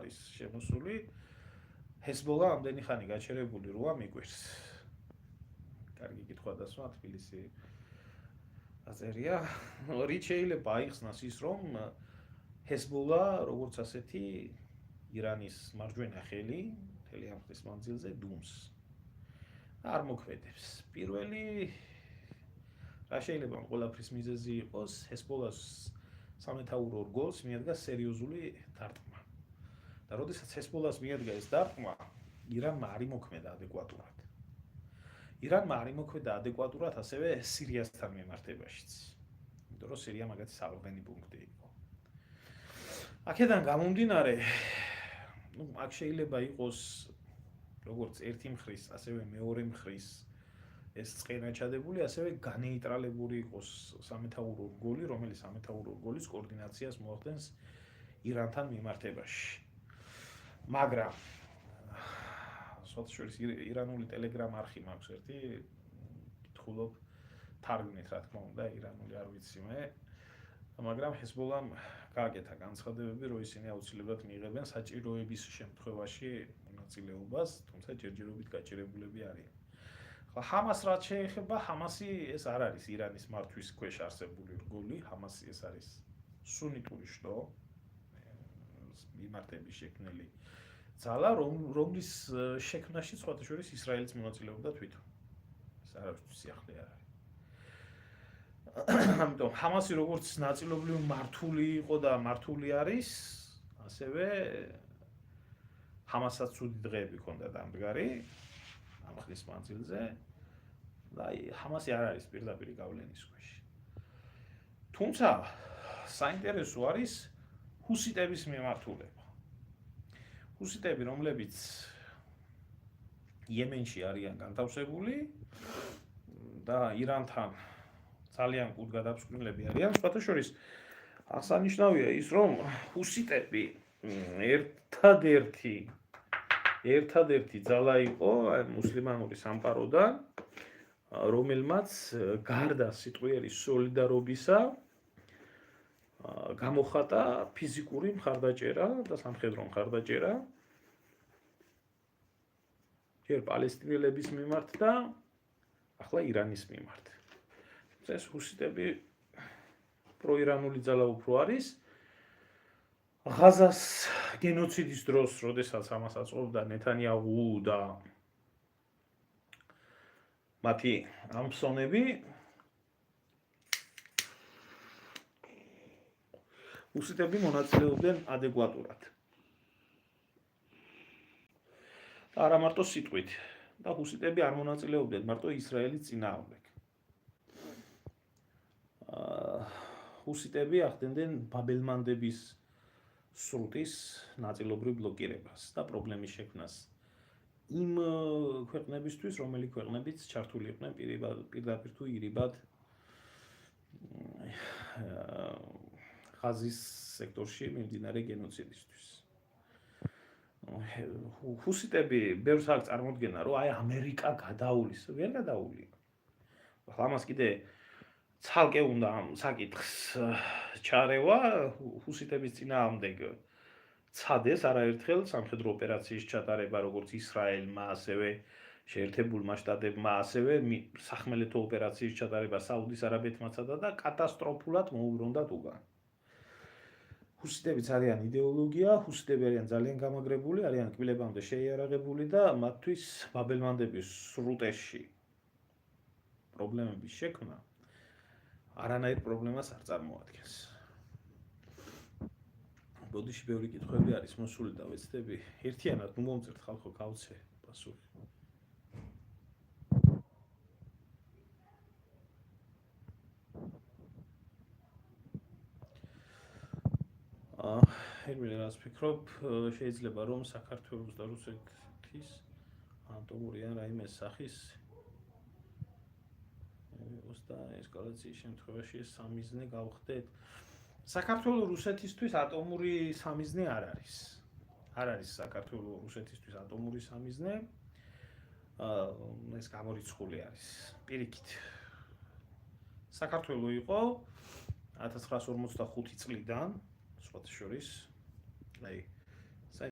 არის შემოსული, ჰეზბოლა ამდენი ხანი გაჩერებული როა მიგვირს. კარგი კითხვა დასვა თბილისი აზერია. რით შეიძლება აიხსნას ის, რომ ჰეზბოლა როგორც ასეთი ირანის მარჯვენა ხელი მთელი ამ ხნის მანძილზე დუმს. არ მოქმედებს. პირველი რა შეიძლება ყველაფრის მიზეზი იყოს, ჰეზბოლას სამეთაურო რგოლს მიადგა სერიოზული დარტყმა. და როდესაც ჰეზბოლას მიადგა ეს დარტყმა, ირანმა არ იმოქმედა ადეკვატურად. ირანმა არ იმოქმედა ადეკვატურად ასევე სირიასთან მიმართებაშიც. იმიტომ რომ სირია მაგათი საყრდენი პუნქტი იყო. აქედან გამომდინარე, აქ შეიძლება იყოს როგორც ერთი მხრის, ასევე მეორე მხრის ეს წყენა ჩადებული, ასევე განეიტრალებული იყოს სამეთაურო რგოლი, რომელიც სამეთაურო რგოლის კოორდინაციას მოახდენს ირანთან მიმართებაში. მაგრამ სოციალისტ ირანული ტელეგრამ არხი მაქვს ერთი, კითხულობ თარგმნით რა თქმა უნდა, ირანული არ ვიცი მე, მაგრამ ჰეზბოლამ გააკეთა განცხადებები, რომ ისინი აუცილებლად მიიღებენ საჭიროების შემთხვევაში მონაწილეობას, თუმცა ჯერჯერობით გაჭირებულები არიან. ახლა ჰამას რაც შეეხება, ჰამასი ეს არ არის ირანის მართვის ქვეშ არსებული რგოლი, ჰამასი ეს არის სუნიტური შტო, მიმართების შექმნელი ძალა, რომლის შექმნაში სხვათა შორის ისრაელიც მონაწილეობდა თვითონ. ეს არავისთვის სიახლე არ არის. ამიტომ ჰამასი როგორც ნაწილობრივ მართული იყო და მართული არის, ასევე ჰამასაც ცუდი დღეები ჰქონდა დამდგარი ამ ხნის მანძილზე და ჰამასი არ არის პირდაპირ გავლენის ქვეშ. თუმცა საინტერესო არის ჰუსიტების მიმართულება. ჰუსიტები, რომლებიც იემენში არიან განთავსებული და ირანთან ძალიან კუდ გადაფსკვნილები არიან, სხვათა შორის აღსანიშნავია ის, რომ ჰუსიტები ერთადერთი ძალა იყო მუსლიმანური სამყაროდან, რომელმაც გარდა სიტყვიერი სოლიდარობისა გამოხატა ფიზიკური მხარდაჭერა და სამხედრო მხარდაჭერა ჯერ პალესტინელების მიმართ და ახლა ირანის მიმართ. ეს ჰუსიტები პროირანული ძალა უფრო არის. ღაზას გენოციდის დროს, როდესაც ამას აწყობდა ნეთანიაჰუ და მათი ამფსონები, ჰუსიტები მონაწილეობდნენ ადეკვატურად. და არა მარტო სიტყვით, და ჰუსიტები არ მონაწილეობდნენ მარტო ისრაელის წინააღმდეგ. ჰუსიტები ახდენდნენ ბაბელმანდების სრუტის ნაწილობრივ ბლოკირებას და პრობლემის შექმნას იმ ქვეყნებისთვის, რომელი ქვეყნებიც ჩართული იყვნენ პირდაპირ თუ ირიბად ღაზის სექტორში მიმდინარე გენოციდისთვის. ჰუსიტები ბევრს აქ წარმოადგენდა, რომ აი ამერიკა გადაულის, ვერ გადაულიო. ახლა ამას კიდე ცალკე უნდა ამ საკითხს ჩარევა ჰუსიტების წინააღმდეგ ცადეს არაერთხელ სამხედრო ოპერაციის ჩატარება როგორც ისრაელმა, ასევე შეერთებულმა შტატებმა, ასევე სახმელეთო ოპერაციის ჩატარება საუდის არაბეთმა ცადა და კატასტროფულად მოუბრუნდათ უკან. ჰუსიტებიც არიან იდეოლოგია, ჰუსიტები არიან ძალიან გამაგრებული, არიან კბილებამდე შეიარაღებული და მათთვის ბაბელმანდების სრუტეში პრობლემების შექმნა არანაირ პრობლემას არ წარმოადგენს. ბოდიში ბევრი კითხვები არის მოსული და ვეცდები ერთიანად მომწერთ ხალხო გავცე პასუხი. ερμილე რას ფიქრობ, შეიძლება რომ საქართველოს და რუსეთის ატომური ან რაიმე სახის და ესკალაციის შემთხვევაში ეს სამიზნე გავხდეთ. საქართველოს რუსეთისთვის ატომური სამიზნე არ არის. არ არის საქართველოს რუსეთისთვის ატომური სამიზნე. ეს გამორიცხული არის. პირიქით. საქართველოს იყო 1945 წლიდან, სხვათა შორის, აი